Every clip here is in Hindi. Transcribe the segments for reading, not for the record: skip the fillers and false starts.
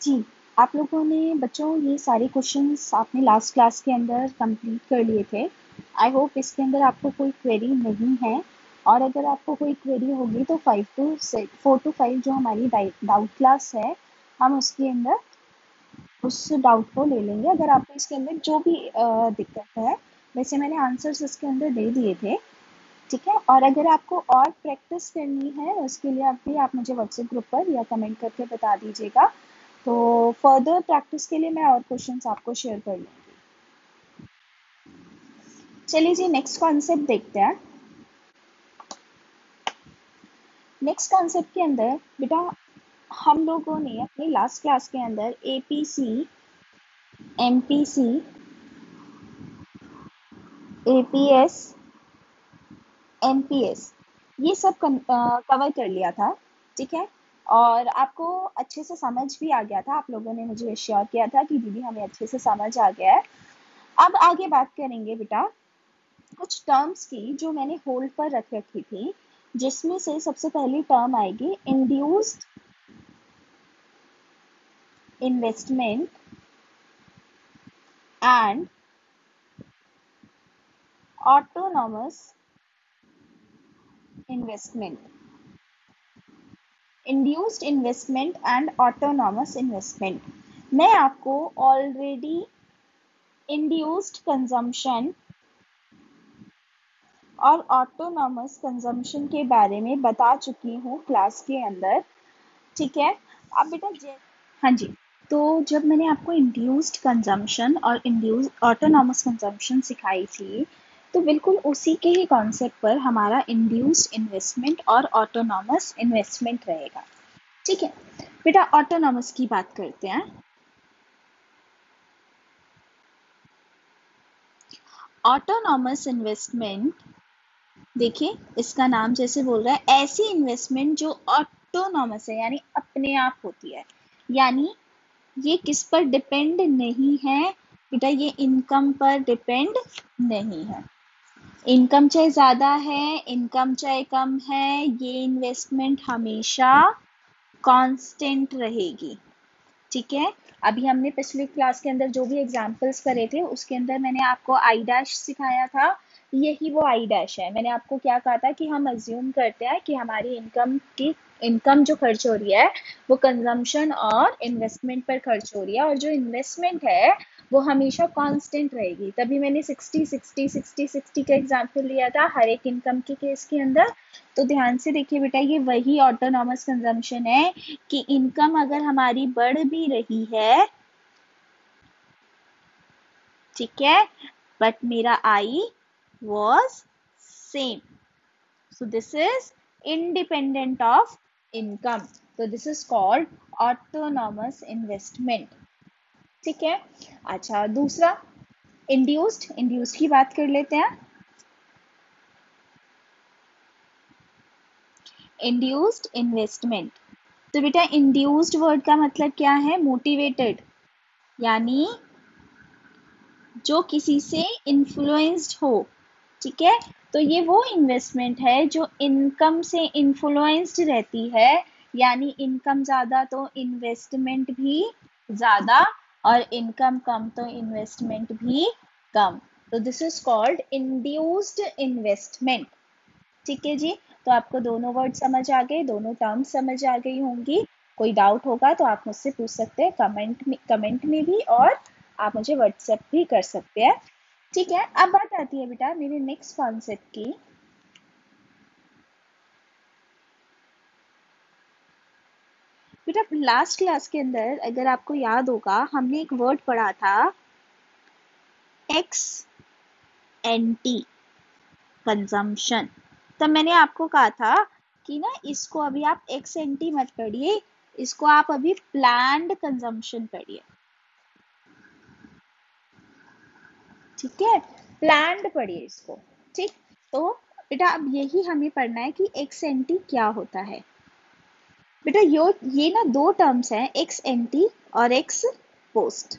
जी, आप लोगों ने बच्चों ये सारे क्वेश्चंस आपने लास्ट क्लास के अंदर कंप्लीट कर लिए थे। आई होप इसके अंदर आपको कोई क्वेरी नहीं है, और अगर आपको कोई क्वेरी होगी तो 4 to 5 जो हमारी डाउट क्लास है, हम उसके अंदर उस डाउट को ले लेंगे। अगर आपको इसके अंदर जो भी दिक्कत है, वैसे मैंने आंसर्स इसके अंदर दे दिए थे, ठीक है। और अगर आपको और प्रैक्टिस करनी है उसके लिए आप मुझे व्हाट्सएप ग्रुप पर या कमेंट करके बता दीजिएगा, तो फर्दर प्रैक्टिस के लिए मैं और क्वेश्चंस आपको शेयर कर लूँगी। चलिए जी, नेक्स्ट कॉन्सेप्ट देखते हैं। नेक्स्ट कॉन्सेप्ट के अंदर बेटा हम लोगों ने अपनी लास्ट क्लास के अंदर एपीसी, एमपीसी, एपीएस, एनपीएस ये सब कवर कर लिया था, ठीक है। और आपको अच्छे से समझ भी आ गया था, आप लोगों ने मुझे श्योर किया था कि दीदी हमें अच्छे से समझ आ गया है। अब आगे बात करेंगे बेटा कुछ टर्म्स की जो मैंने होल्ड पर रख रखी थी, जिसमें से सबसे पहली टर्म आएगी induced investment and autonomous investment. Induced investment and autonomous investment, मैं आपको ऑलरेडी इंड्यूस्ड कंजम्पशन और ऑटोनॉमस कंजम्पशन के बारे में बता चुकी हूँ क्लास के अंदर, ठीक है। अब बेटा हाँ जी, तो जब मैंने आपको इंड्यूस्ड कंजम्पशन और इंड्यूस्ड ऑटोनॉमस कंजम्पशन सिखाई थी, तो बिल्कुल उसी के ही कॉन्सेप्ट पर हमारा इंड्यूस्ड इन्वेस्टमेंट और ऑटोनॉमस इन्वेस्टमेंट रहेगा, ठीक है। बेटा ऑटोनॉमस की बात करते हैं। ऑटोनॉमस इन्वेस्टमेंट, देखिए इसका नाम जैसे बोल रहा है, ऐसी इन्वेस्टमेंट जो ऑटोनॉमस है यानी अपने आप होती है, यानी ये किस पर डिपेंड नहीं है बेटा, ये इनकम पर डिपेंड नहीं है। इनकम चाहे ज्यादा है, इनकम चाहे कम है, ये इन्वेस्टमेंट हमेशा कांस्टेंट रहेगी, ठीक है। अभी हमने पिछली क्लास के अंदर जो भी एग्जांपल्स करे थे उसके अंदर मैंने आपको आई डैश सिखाया था, यही वो आई डैश है। मैंने आपको क्या कहा था कि हम अज्यूम करते हैं कि हमारी इनकम जो खर्च हो रही है वो कंजम्पशन और इन्वेस्टमेंट पर खर्च हो रही है, और जो इन्वेस्टमेंट है वो हमेशा कांस्टेंट रहेगी। तभी मैंने 60-60-60-60 का एग्जाम्पल लिया था हर एक इनकम के केस के अंदर। तो ध्यान से देखिए बेटा, ये वही ऑटोनॉमस कंजम्पशन है कि इनकम अगर हमारी बढ़ भी रही है, ठीक है, बट मेरा I was same, so this is independent of income, तो this is called autonomous investment, ठीक है। अच्छा, दूसरा इंड्यूस्ड की बात कर लेते हैं। इंड्यूस्ड इन्वेस्टमेंट, तो बेटा इंड्यूस्ड वर्ड का मतलब क्या है? मोटिवेटेड, यानी जो किसी से इन्फ्लुएंस्ड हो, ठीक है। तो ये वो इन्वेस्टमेंट है जो इनकम से इन्फ्लुएंस्ड रहती है, यानी इनकम ज्यादा तो इन्वेस्टमेंट भी ज्यादा, और इनकम कम तो इन्वेस्टमेंट भी कम, तो this is called induced investment, ठीक है जी। तो आपको दोनों वर्ड समझ आ गए, दोनों टर्म्स समझ आ गई होंगी। कोई डाउट होगा तो आप मुझसे पूछ सकते हैं कमेंट में भी, और आप मुझे व्हाट्सएप भी कर सकते हैं, ठीक है। अब बात आती है बेटा मेरे नेक्स्ट कॉन्सेप्ट की। बेटा लास्ट क्लास के अंदर अगर आपको याद होगा, हमने एक वर्ड पढ़ा था एक्स एन टी, कंजम्पशन। तब मैंने आपको कहा था कि ना इसको अभी आप एक्स एन टी मत पढ़िए, इसको आप अभी प्लान्ड कंजम्पशन पढ़िए, ठीक है, प्लान्ड पढ़िए इसको, ठीक। तो बेटा अब यही हमें पढ़ना है कि एक्स एन टी क्या होता है। बेटा ये ना दो टर्म्स हैं, एक्स एन टी और एक्स पोस्ट,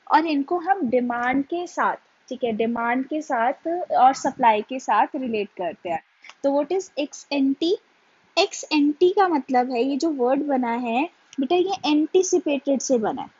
और इनको हम डिमांड के साथ, ठीक है, डिमांड के साथ और सप्लाई के साथ रिलेट करते हैं। तो what is X N T? X N T का मतलब है, ये जो वर्ड बना है बेटा ये एंटिसिपेटेड से बना है,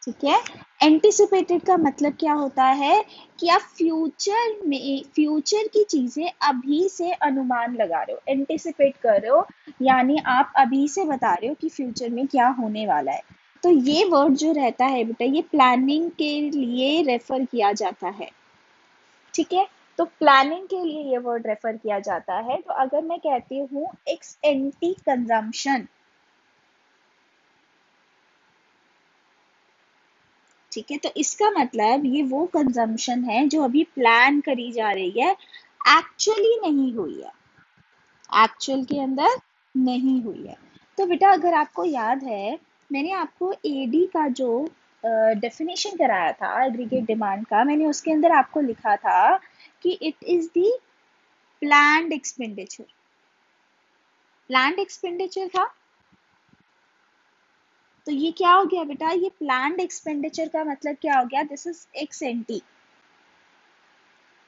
ठीक है। एंटिसिपेटेड का मतलब क्या होता है कि आप फ्यूचर की चीजें अभी से अनुमान लगा रहे हो, एंटिसिपेट कर रहे हो, यानी आप अभी से बता रहे हो कि फ्यूचर में क्या होने वाला है। तो ये वर्ड जो रहता है बेटा, ये प्लानिंग के लिए रेफर किया जाता है, ठीक है। तो प्लानिंग के लिए ये वर्ड रेफर किया जाता है। तो अगर मैं कहती हूँ एक्स एंटी कंजम्पशन, ठीक है, तो इसका मतलब ये वो कंजम्पशन है जो अभी प्लान करी जा रही है, एक्चुअली नहीं हुई है, एक्चुअल के अंदर नहीं हुई है। तो बेटा अगर आपको याद है, मैंने आपको एडी का जो डेफिनेशन कराया था एग्रीगेट डिमांड का, मैंने उसके अंदर आपको लिखा था कि it is the planned expenditure, planned expenditure था। तो ये क्या हो गया बेटा, ये प्लान्ड एक्सपेंडिचर का मतलब क्या हो गया, दिस इज एक्स एंटी,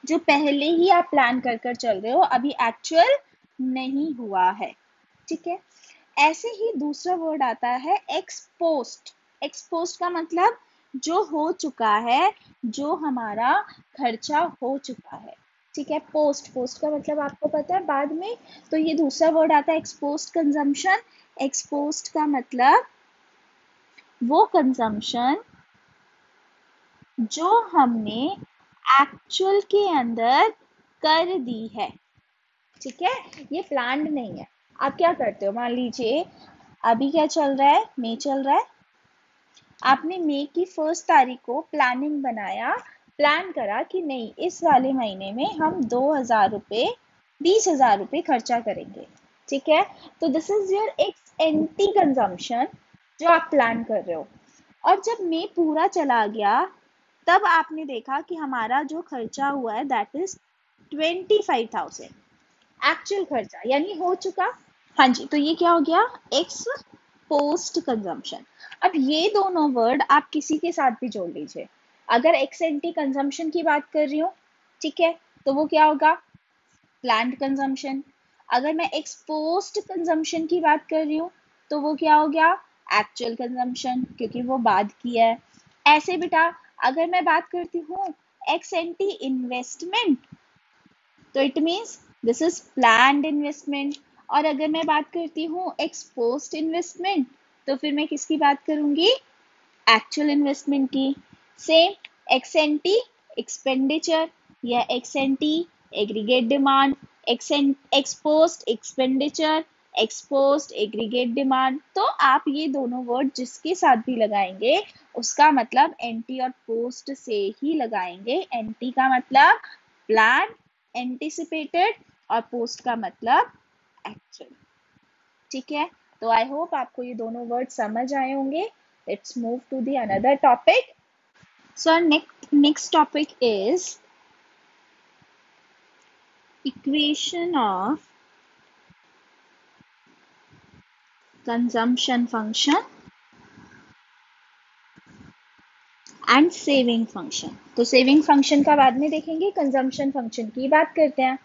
जो पहले ही आप प्लान कर कर चल रहे हो, अभी एक्चुअल नहीं हुआ है, ठीक है। ऐसे ही दूसरा वर्ड आता है एक्सपोस्ट। एक्सपोस्ट का मतलब जो हो चुका है, जो हमारा खर्चा हो चुका है, ठीक है। पोस्ट, पोस्ट का मतलब आपको पता है बाद में। तो ये दूसरा वर्ड आता है एक्सपोस्ट कंजम्पशन। एक्सपोस्ट का मतलब वो कंजम्पशन जो हमने एक्चुअल के अंदर कर दी है, ठीक है। ये प्लान्ड नहीं है। आप क्या करते हो, मान लीजिए अभी क्या चल रहा है, मई चल रहा है, आपने मई की 1 तारीख को प्लानिंग बनाया, प्लान करा कि नहीं इस वाले महीने में हम 2,000 रुपये, 20,000 रुपये खर्चा करेंगे, ठीक है। तो this is your x anti consumption जो आप प्लान कर रहे हो। और जब मई पूरा चला गया, तब आपने देखा कि हमारा जो खर्चा हुआ है दैट इज 25,000, एक्चुअल खर्चा यानी हो चुका। हाँ जी, तो ये क्या हो गया, एक्स पोस्ट कंजम्पशन। अब ये दोनों वर्ड आप किसी के साथ भी जोड़ लीजिए। अगर एक्स एंटी कंजम्पशन की बात कर रही हूँ, ठीक है, तो वो क्या होगा, प्लान्ड कंजम्पशन। अगर मैं एक्स पोस्ट कंजम्पशन की बात कर रही हूँ, तो वो क्या हो गया, एक्चुअल कंजम्पशन, क्योंकि वो बाद की है। ऐसे बेटा अगर मैं बात करती हूँ एक्स एंटी इन्वेस्टमेंट, तो it means this is planned investment. और अगर मैं बात करती हूँ एक्सपोस्ट इन्वेस्टमेंट, तो फिर मैं किसकी बात करूंगी, एक्चुअल इन्वेस्टमेंट की। सेम एक्स एंटी एक्सपेंडिचर या x anti aggregate demand, ex post expenditure, ex post aggregate demand. तो आप ये दोनों वर्ड जिसके साथ भी लगाएंगे उसका मतलब एंटी और पोस्ट से ही लगाएंगे। एंटी का मतलब प्लान, एंटिसिपेटेड, और पोस्ट का मतलब एक्चुअल, ठीक है। तो आई होप आपको ये दोनों वर्ड समझ आए होंगे। Let's move to the another topic. So next topic is equation of consumption function and saving function. तो सेविंग फंक्शन का बाद में देखेंगे, कंजम्पशन फंक्शन की बात करते हैं।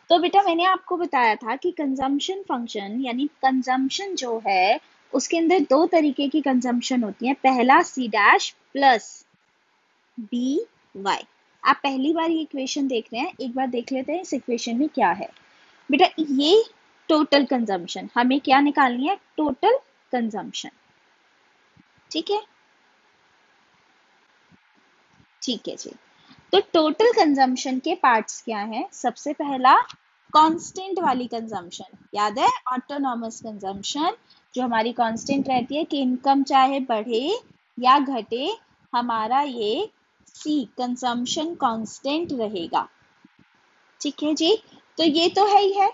तो बेटा मैंने आपको बताया था कि कंजम्पशन फंक्शन यानी कंजम्पशन जो है उसके अंदर दो तरीके की कंजम्पशन होती है। पहला C dash plus B Y. आप पहली बार ये इक्वेशन देख रहे हैं, एक बार देख लेते हैं इस इक्वेशन में क्या है। बेटा ये टोटल कंजम्पशन, हमें क्या निकालनी है, टोटल कंजम्पशन, ठीक है, ठीक है जी। तो टोटल कंजम्पशन के पार्ट्स क्या हैं, सबसे पहला कांस्टेंट वाली कंजम्पशन, याद है ऑटोनॉमस कंजम्पशन, जो हमारी कांस्टेंट रहती है कि इनकम चाहे बढ़े या घटे, हमारा ये सी कंजम्पशन कांस्टेंट रहेगा, ठीक है जी। तो ये तो है ही है।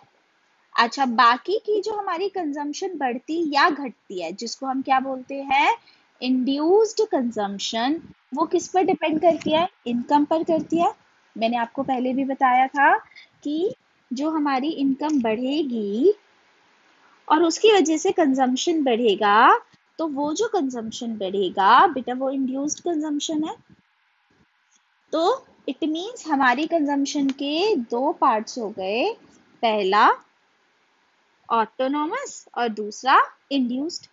अच्छा, बाकी की जो हमारी कंजम्पशन बढ़ती या घटती है जिसको हम क्या बोलते हैं, इंड्यूस्ड कंजम्पशन, वो किस पर डिपेंड करती है, इनकम पर करती है। मैंने आपको पहले भी बताया था कि जो हमारी इनकम बढ़ेगी और उसकी वजह से कंजम्पशन बढ़ेगा, तो वो जो कंजम्पशन बढ़ेगा बेटा वो इंड्यूस्ड कंजम्पशन है। तो इट मीन्स हमारी कंजम्पशन के दो पार्ट्स हो गए, पहला ऑटोनॉमस और दूसरा इंड्यूस्ड।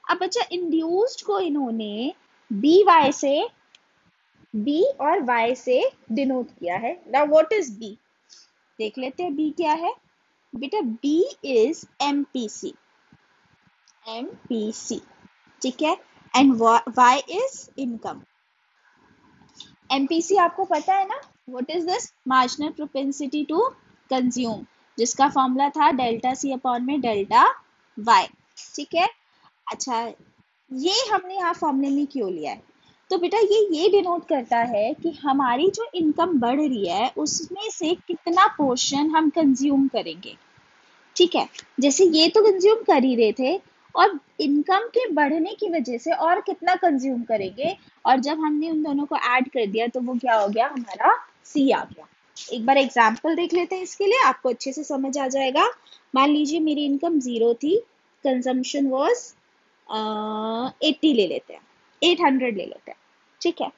अब बच्चा इंड्यूस्ड को इन्होंने बी और वाई से डिनोट किया है। नाउ व्हाट इज बी, देख लेते हैं बी क्या है। बेटा बी इज एमपीसी, एमपीसी, ठीक है, and Y is income. MPC आपको पता है ना, what is this, marginal propensity to consume, जिसका फॉर्मूला था डेल्टा सी अपॉन में डेल्टा वाई, ठीक है। अच्छा, ये हमने यहाँ फॉर्मूले में क्यों लिया है, तो बेटा ये डिनोट करता है कि हमारी जो इनकम बढ़ रही है उसमें से कितना पोर्शन हम कंज्यूम करेंगे, ठीक है। जैसे ये तो कंज्यूम कर ही रहे थे, और इनकम के बढ़ने की वजह से और कितना कंज्यूम करेंगे, और जब हमने उन दोनों को ऐड कर दिया तो वो क्या हो गया, हमारा सी आ गया। एक बार एग्जाम्पल देख लेते हैं इसके लिए, आपको अच्छे से समझ आ जाएगा। मान लीजिए मेरी इनकम 0 थी, कंजम्पशन वॉज 80 ले लेते हैं, 800 ले लेते हैं, ठीक है।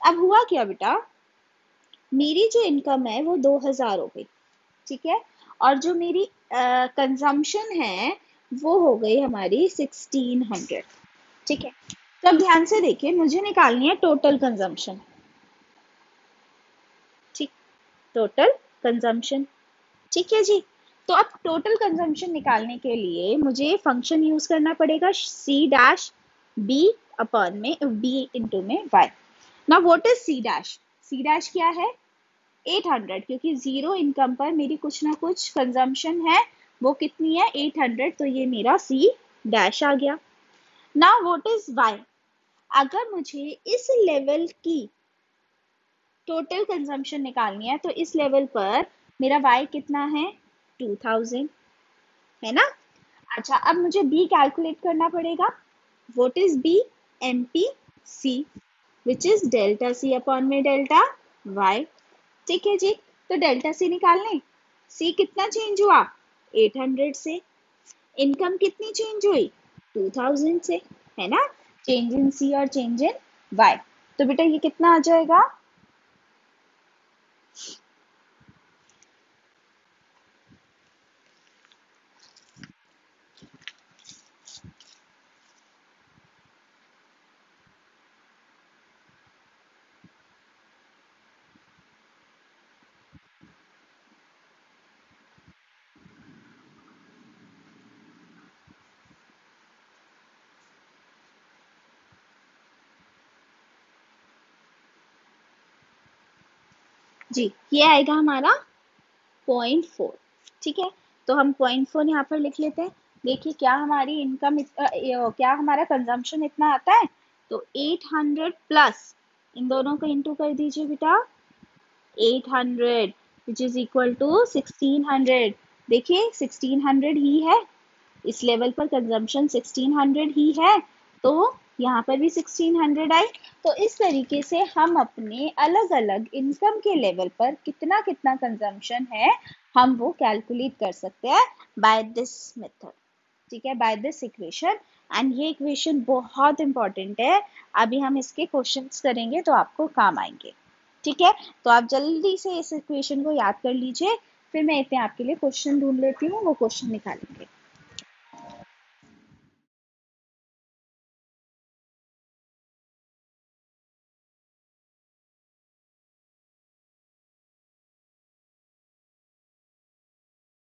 अब हुआ क्या बेटा, मेरी जो इनकम है वो 2000 हो गई, ठीक है, और जो मेरी कंजम्पशन है वो हो गई हमारी 1600, ठीक है। तो अब ध्यान से देखिए, मुझे निकालनी है टोटल कंजम्पशन, ठीक, टोटल कंजम्पशन, ठीक है जी। तो अब टोटल कंजम्पशन निकालने के लिए मुझे फंक्शन यूज करना पड़ेगा सी डैश बी अपॉन में बी इंटू में Y. Now what is C dash, C dash क्या है, 800, क्योंकि 0 इनकम पर मेरी कुछ ना कुछ कंजम्पशन है, वो कितनी है 800, तो ये मेरा सी डैश आ गया। नाउ व्हाट इज वाई, अगर मुझे इस लेवल की टोटल कंजम्पशन निकालनी है तो इस लेवल पर मेरा वाई कितना है 2000, है ना। अच्छा, अब मुझे बी कैलकुलेट करना पड़ेगा, what is B, M P C, which is delta C upon में डेल्टा वाई, ठीक है जी। तो डेल्टा सी निकाल लें, सी कितना चेंज हुआ 800 से, इनकम कितनी चेंज हुई 2000 से, है ना, चेंज इन सी और चेंज इन वाई। तो बेटा ये कितना आ जाएगा, जी ये आएगा हमारा 0.4, ठीक है। तो हम 0.4 यहाँ पर लिख लेते हैं। देखिए क्या हमारी इनकम क्या हमारा कंजम्पशन इतना आता है, तो 800 प्लस इन दोनों को इंटू कर दीजिए बेटा 800 विच इज इक्वल टू 1600। देखिए 1600 ही है, इस लेवल पर कंजम्पशन 1600 ही है, तो यहाँ पर भी 1600 आई। तो इस तरीके से हम अपने अलग अलग इनकम के लेवल पर कितना कितना कंजम्पशन है हम वो कैलकुलेट कर सकते हैं बाय दिस मेथड, ठीक है, बाय दिस इक्वेशन। एंड ये इक्वेशन बहुत इंपॉर्टेंट है, अभी हम इसके क्वेश्चंस करेंगे तो आपको काम आएंगे, ठीक है। तो आप जल्दी से इस इक्वेशन को याद कर लीजिए, फिर मैं इतने आपके लिए क्वेश्चन ढूंढ लेती हूँ, वो क्वेश्चन निकालेंगे।